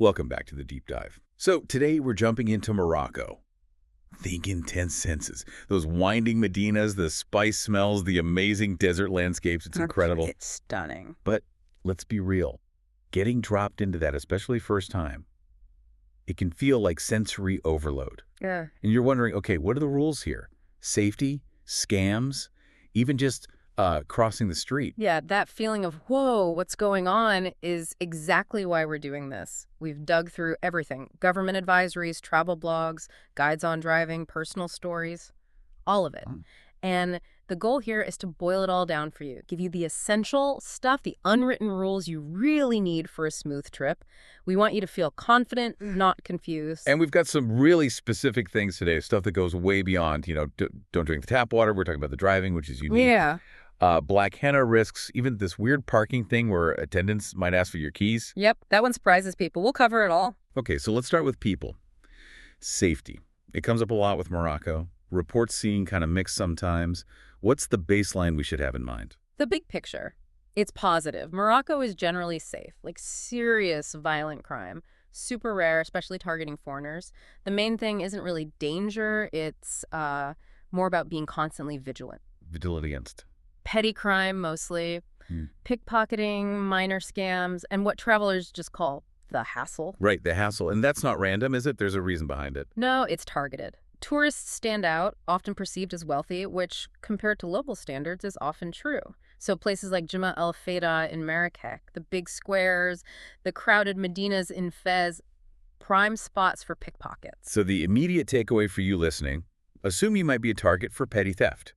Welcome back to the deep dive. So today we're jumping into Morocco. Think intense senses. Those winding Medinas, the spice smells, the amazing desert landscapes. It's incredible. It's stunning. But let's be real. Getting dropped into that, especially first time, it can feel like sensory overload. Yeah. And you're wondering, okay, what are the rules here? Safety, scams, even just crossing the street. Yeah, that feeling of, whoa, what's going on is exactly why we're doing this. We've dug through everything. Government advisories, travel blogs, guides on driving, personal stories, all of it. And the goal here is to boil it all down for you, give you the essential stuff, the unwritten rules you really need for a smooth trip. We want you to feel confident, not confused. And we've got some really specific things today, stuff that goes way beyond, don't drink the tap water. We're talking about the driving, which is unique. Yeah. Black henna risks, even this weird parking thing where attendants might ask for your keys. Yep, that one surprises people. We'll cover it all. Okay, so let's start with people. Safety. It comes up a lot with Morocco. Reports seen kind of mixed sometimes. What's the baseline we should have in mind? The big picture. It's positive. Morocco is generally safe, like serious violent crime. Super rare, especially targeting foreigners. The main thing isn't really danger. It's more about being constantly vigilant. Vigilant against. Petty crime, mostly. Pickpocketing, minor scams, and what travelers just call the hassle. Right, the hassle. And that's not random, is it? There's a reason behind it. No, it's targeted. Tourists stand out, often perceived as wealthy, which, compared to local standards, is often true. So places like Juma El Fayda in Marrakech, the big squares, the crowded Medinas in Fez, prime spots for pickpockets. So the immediate takeaway for you listening, assume you might be a target for petty theft.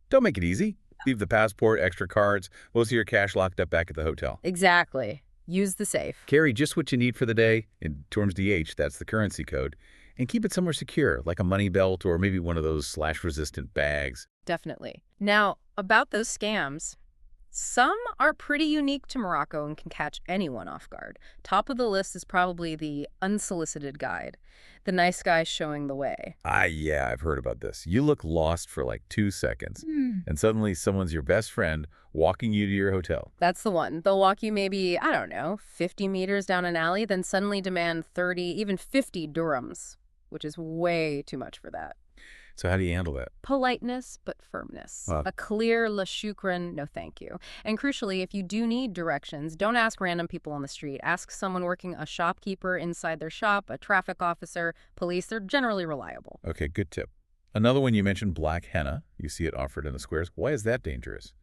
Don't make it easy. Leave the passport, extra cards, most of your cash locked up back at the hotel. Exactly. Use the safe. Carry just what you need for the day. In Terms DH, that's the currency code. And keep it somewhere secure, like a money belt or maybe one of those slash-resistant bags. Definitely. Now, about those scams, some are pretty unique to Morocco and can catch anyone off guard. Top of the list is probably the unsolicited guide, the nice guy showing the way. Yeah, I've heard about this. You look lost for like 2 seconds, and suddenly someone's your best friend walking you to your hotel. That's the one. They'll walk you maybe, 50 meters down an alley, then suddenly demand 30, even 50 dirhams, which is way too much for that. So how do you handle that? Politeness, but firmness. Wow. A clear la shukran, no thank you. And crucially, if you do need directions, don't ask random people on the street. Ask someone working a shopkeeper inside their shop, a traffic officer, police. They're generally reliable. Okay, good tip. Another one, you mentioned black henna. You see it offered in the squares. Why is that dangerous?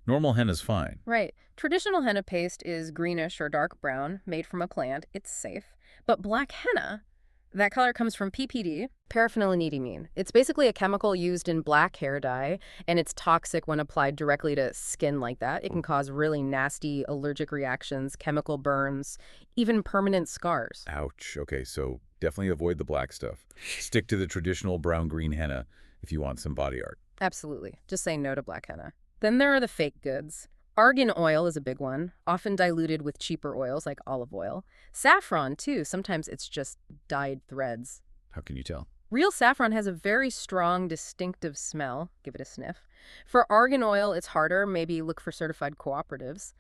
Normal henna's fine. Right. Traditional henna paste is greenish or dark brown, made from a plant. It's safe. But black henna, that color comes from PPD, paraphenylenediamine. It's basically a chemical used in black hair dye, and it's toxic when applied directly to skin like that. It can cause really nasty allergic reactions, chemical burns, even permanent scars. Ouch. Okay, so definitely avoid the black stuff. Stick to the traditional brown-green henna if you want some body art. Absolutely. Just say no to black henna. Then there are the fake goods. Argan oil is a big one, often diluted with cheaper oils like olive oil. Saffron, too. Sometimes it's just dyed threads. How can you tell? Real saffron has a very strong, distinctive smell. Give it a sniff. For argan oil, it's harder. Maybe look for certified cooperatives.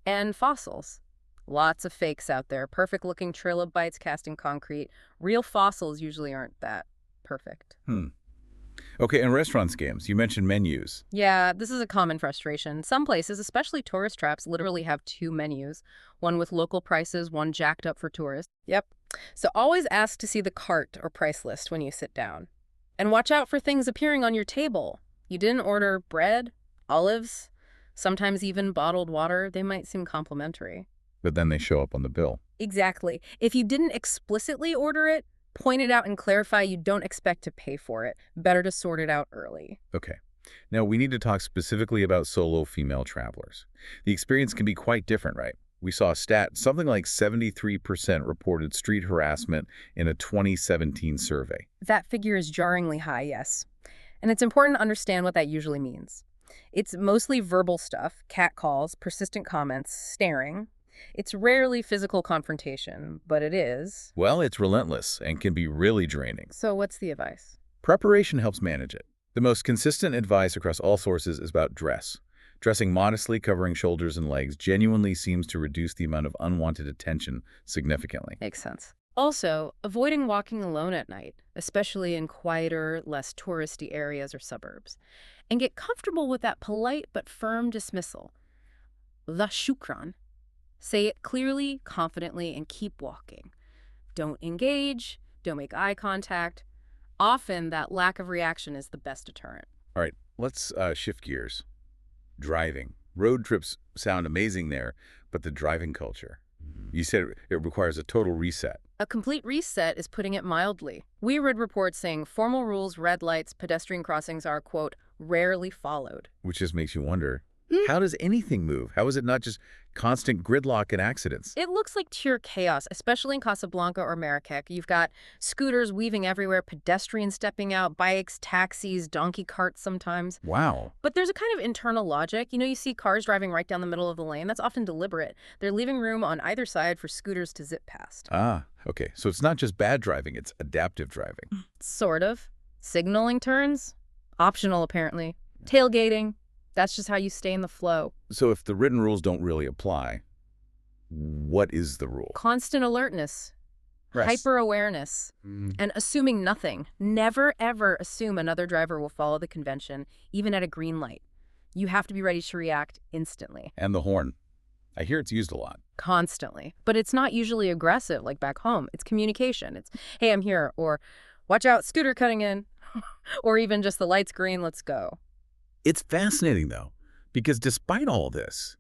And fossils. Lots of fakes out there. Perfect-looking trilobites cast in concrete. Real fossils usually aren't that perfect. Okay, and restaurant scams. You mentioned menus. Yeah, this is a common frustration. Some places, especially tourist traps, literally have 2 menus. One with local prices, one jacked up for tourists. Yep. So always ask to see the cart or price list when you sit down. And watch out for things appearing on your table. You didn't order bread, olives, sometimes even bottled water. They might seem complimentary. But then they show up on the bill. Exactly. If you didn't explicitly order it, point it out and clarify you don't expect to pay for it. Better to sort it out early. Okay. Now, we need to talk specifically about solo female travelers. The experience can be quite different, right? We saw a stat, something like 73% reported street harassment in a 2017 survey. That figure is jarringly high, yes. And it's important to understand what that usually means. It's mostly verbal stuff, catcalls, persistent comments, staring. It's rarely physical confrontation, but it is. Well, it's relentless and can be really draining. So what's the advice? Preparation helps manage it. The most consistent advice across all sources is about dress. Dressing modestly, covering shoulders and legs, genuinely seems to reduce the amount of unwanted attention significantly. Makes sense. Also, avoiding walking alone at night, especially in quieter, less touristy areas or suburbs. And get comfortable with that polite but firm dismissal. La shukran. Say it clearly, confidently, and keep walking. Don't engage, don't make eye contact. Often, that lack of reaction is the best deterrent. All right, let's shift gears. Driving. Road trips sound amazing there, but the driving culture. You said it requires a total reset. A complete reset is putting it mildly. We read reports saying formal rules, red lights, pedestrian crossings are, quote, rarely followed. Which just makes you wonder, how does anything move? How is it not just constant gridlock and accidents? It looks like pure chaos, especially in Casablanca or Marrakech. You've got scooters weaving everywhere, pedestrians stepping out, bikes, taxis, donkey carts sometimes. Wow. But there's a kind of internal logic. You see cars driving right down the middle of the lane. That's often deliberate. They're leaving room on either side for scooters to zip past. Ah, okay. So it's not just bad driving, it's adaptive driving. Sort of. Signaling turns? Optional, apparently. Tailgating? That's just how you stay in the flow. So if the written rules don't really apply, what is the rule? Constant alertness. Rest. Hyper-awareness. And assuming nothing. Never, ever assume another driver will follow the convention, even at a green light. You have to be ready to react instantly. And the horn. I hear it's used a lot. Constantly. But it's not usually aggressive like back home. It's communication. It's, hey, I'm here. Or, watch out, scooter cutting in. Or even just the light's green, let's go. It's fascinating, though, because despite all this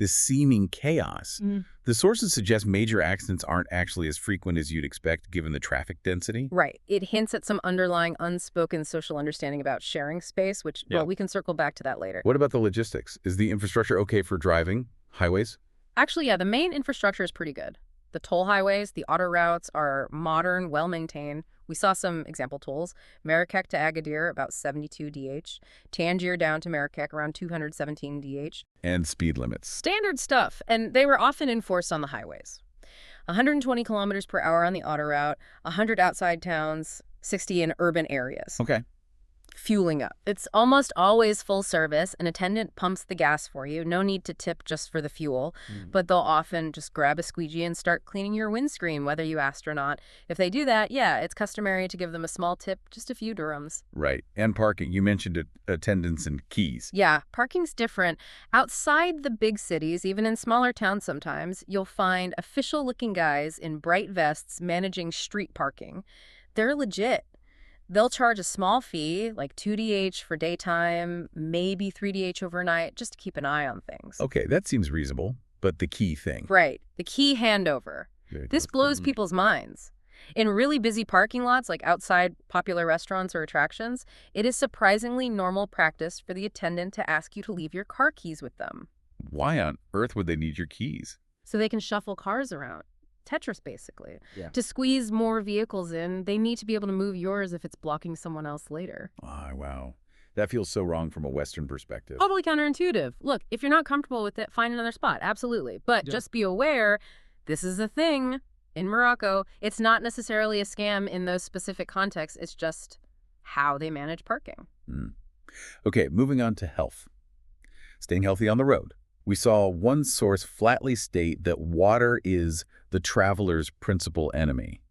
seeming chaos, the sources suggest major accidents aren't actually as frequent as you'd expect given the traffic density. Right. It hints at some underlying unspoken social understanding about sharing space, which, well, we can circle back to that later. What about the logistics? Is the infrastructure okay for driving? Highways? Actually, yeah, the main infrastructure is pretty good. The toll highways, the auto routes are modern, well-maintained. We saw some example tolls. Marrakech to Agadir, about 72 DH. Tangier down to Marrakech, around 217 DH. And speed limits. Standard stuff, and they were often enforced on the highways. 120 kilometers per hour on the auto route, 100 outside towns, 60 in urban areas. Okay. Fueling up. It's almost always full service. An attendant pumps the gas for you. No need to tip just for the fuel. But they'll often just grab a squeegee and start cleaning your windscreen, whether you asked or not. If they do that, yeah, it's customary to give them a small tip, just a few dirhams. Right. And parking. You mentioned attendants and keys. Yeah, parking's different. Outside the big cities, even in smaller towns sometimes, you'll find official-looking guys in bright vests managing street parking. They're legit. They'll charge a small fee, like 2 DH for daytime, maybe 3 DH overnight, just to keep an eye on things. Okay, that seems reasonable. But the key thing. Right. The key handover. This blows people's minds. In really busy parking lots, like outside popular restaurants or attractions, it is surprisingly normal practice for the attendant to ask you to leave your car keys with them. Why on earth would they need your keys? So they can shuffle cars around. Tetris, basically. Yeah. To squeeze more vehicles in, they need to be able to move yours if it's blocking someone else later. Oh, wow. That feels so wrong from a Western perspective. Totally counterintuitive. Look, if you're not comfortable with it, find another spot. Absolutely. But just be aware, this is a thing in Morocco. It's not necessarily a scam in those specific contexts. It's just how they manage parking. Okay, moving on to health. Staying healthy on the road. We saw one source flatly state that water is the traveler's principal enemy.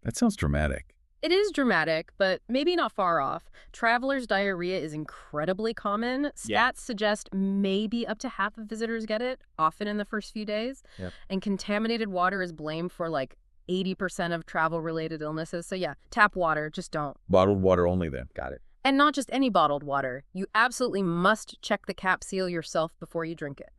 That sounds dramatic. It is dramatic, but maybe not far off. Traveler's diarrhea is incredibly common. Stats suggest maybe up to half of visitors get it, often in the first few days. And contaminated water is blamed for like 80% of travel-related illnesses. So yeah, tap water, just don't. Bottled water only then. Got it. And not just any bottled water. You absolutely must check the cap seal yourself before you drink it.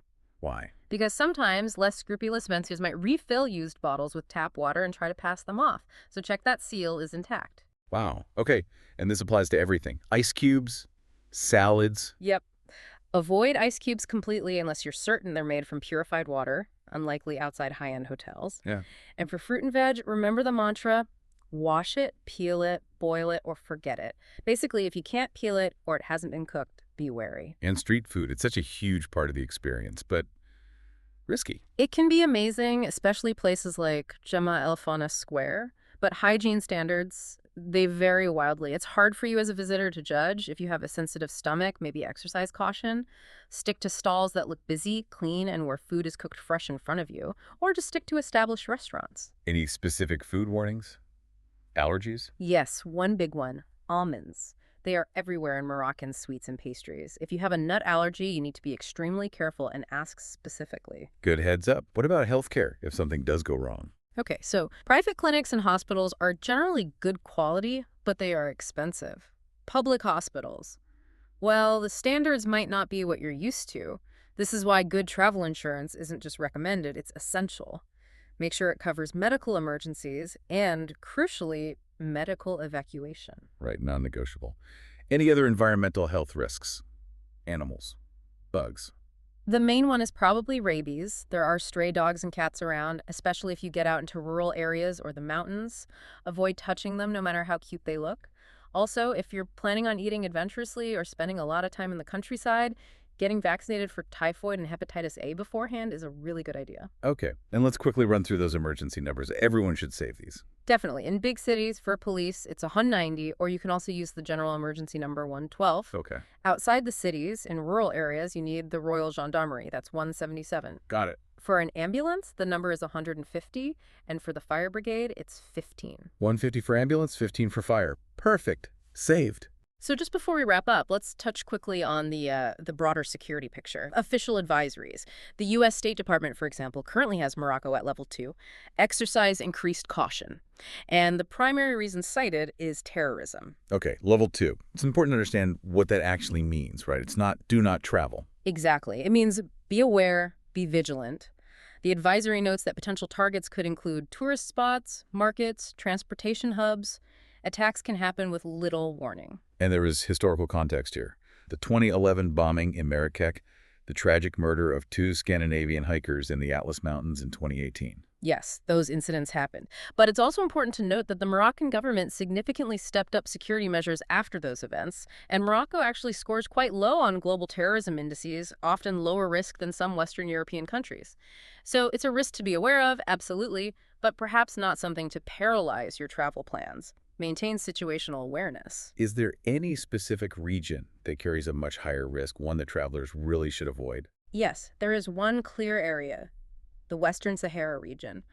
Why? Because sometimes less scrupulous vendors might refill used bottles with tap water and try to pass them off. So check that seal is intact. Wow. Okay. And this applies to everything. Ice cubes, salads. Yep. Avoid ice cubes completely unless you're certain they're made from purified water, unlikely outside high-end hotels. Yeah. And for fruit and veg, remember the mantra, wash it, peel it, boil it, or forget it. Basically, if you can't peel it or it hasn't been cooked, be wary. And street food. It's such a huge part of the experience, but risky. It can be amazing, especially places like Jama El Fana Square, but hygiene standards, They vary wildly. It's hard for you as a visitor to judge. If you have a sensitive stomach, maybe exercise caution. Stick to stalls that look busy, clean, and where food is cooked fresh in front of you, or just stick to established restaurants. Any specific food warnings? Allergies? Yes, one big one, almonds. They are everywhere in Moroccan sweets and pastries. If you have a nut allergy, you need to be extremely careful and ask specifically. Good heads up. What about healthcare if something does go wrong? Okay, so private clinics and hospitals are generally good quality, but they are expensive. Public hospitals. Well, the standards might not be what you're used to. This is why good travel insurance isn't just recommended, it's essential. Make sure it covers medical emergencies and, crucially, medical evacuation. Right, non-negotiable. Any other environmental health risks? Animals, bugs. The main one is probably rabies. There are stray dogs and cats around, especially if you get out into rural areas or the mountains. Avoid touching them no matter how cute they look. Also, if you're planning on eating adventurously or spending a lot of time in the countryside, getting vaccinated for typhoid and hepatitis A beforehand is a really good idea. Okay, and let's quickly run through those emergency numbers. Everyone should save these. Definitely. In big cities, for police, it's 190, or you can also use the general emergency number 112. Okay, Outside the cities, in rural areas, you need the Royal Gendarmerie. That's 177. got it. For an ambulance, the number is 150, and for the fire brigade, it's 15. 150 for ambulance, 15 for fire. Perfect. Saved. So just before we wrap up, let's touch quickly on the broader security picture. Official advisories. The U.S. State Department, for example, currently has Morocco at level 2. Exercise increased caution. And the primary reason cited is terrorism. Okay, level 2. It's important to understand what that actually means, right? It's not do not travel. Exactly. It means be aware, be vigilant. The advisory notes that potential targets could include tourist spots, markets, transportation hubs. Attacks can happen with little warning. And there is historical context here. The 2011 bombing in Marrakech, the tragic murder of 2 Scandinavian hikers in the Atlas Mountains in 2018. Yes, those incidents happened. But it's also important to note that the Moroccan government significantly stepped up security measures after those events, and Morocco actually scores quite low on global terrorism indices, often lower risk than some Western European countries. So it's a risk to be aware of, absolutely, but perhaps not something to paralyze your travel plans. Maintain situational awareness. Is there any specific region that carries a much higher risk, one that travelers really should avoid? Yes, there is one clear area, the Western Sahara region,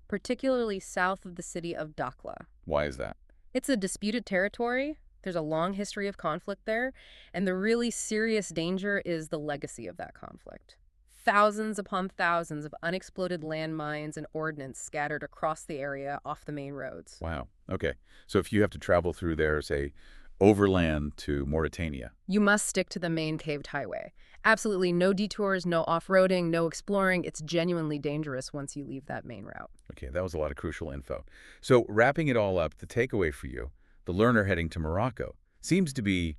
particularly south of the city of Dakhla. Why is that? It's a disputed territory. There's a long history of conflict there, and the really serious danger is the legacy of that conflict. Thousands upon thousands of unexploded landmines and ordnance scattered across the area off the main roads. Wow. Okay. So if you have to travel through there, say, overland to Mauritania. You must stick to the main paved highway. Absolutely no detours, no off-roading, no exploring. It's genuinely dangerous once you leave that main route. Okay, that was a lot of crucial info. So wrapping it all up, the takeaway for you, the learner heading to Morocco, seems to be,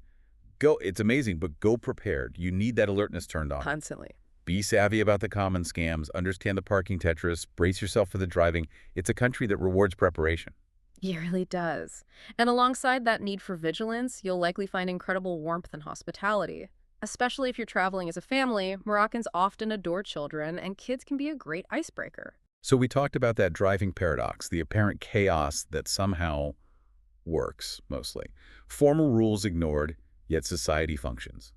it's amazing, but go prepared. You need that alertness turned on. Constantly. Be savvy about the common scams, understand the parking Tetris, brace yourself for the driving. It's a country that rewards preparation. It really does. And alongside that need for vigilance, you'll likely find incredible warmth and hospitality. Especially if you're traveling as a family, Moroccans often adore children, and kids can be a great icebreaker. So we talked about that driving paradox, the apparent chaos that somehow works, mostly. Formal rules ignored, yet society functions.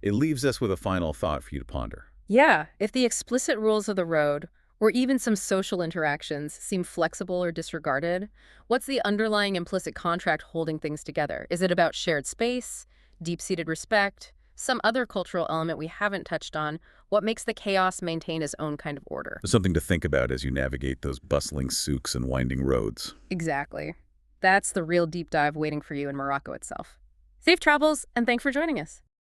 It leaves us with a final thought for you to ponder. Yeah, if the explicit rules of the road, or even some social interactions, seem flexible or disregarded, what's the underlying implicit contract holding things together? Is it about shared space, deep-seated respect, some other cultural element we haven't touched on? What makes the chaos maintain its own kind of order? Something to think about as you navigate those bustling souks and winding roads. Exactly. That's the real deep dive waiting for you in Morocco itself. Safe travels, and thanks for joining us.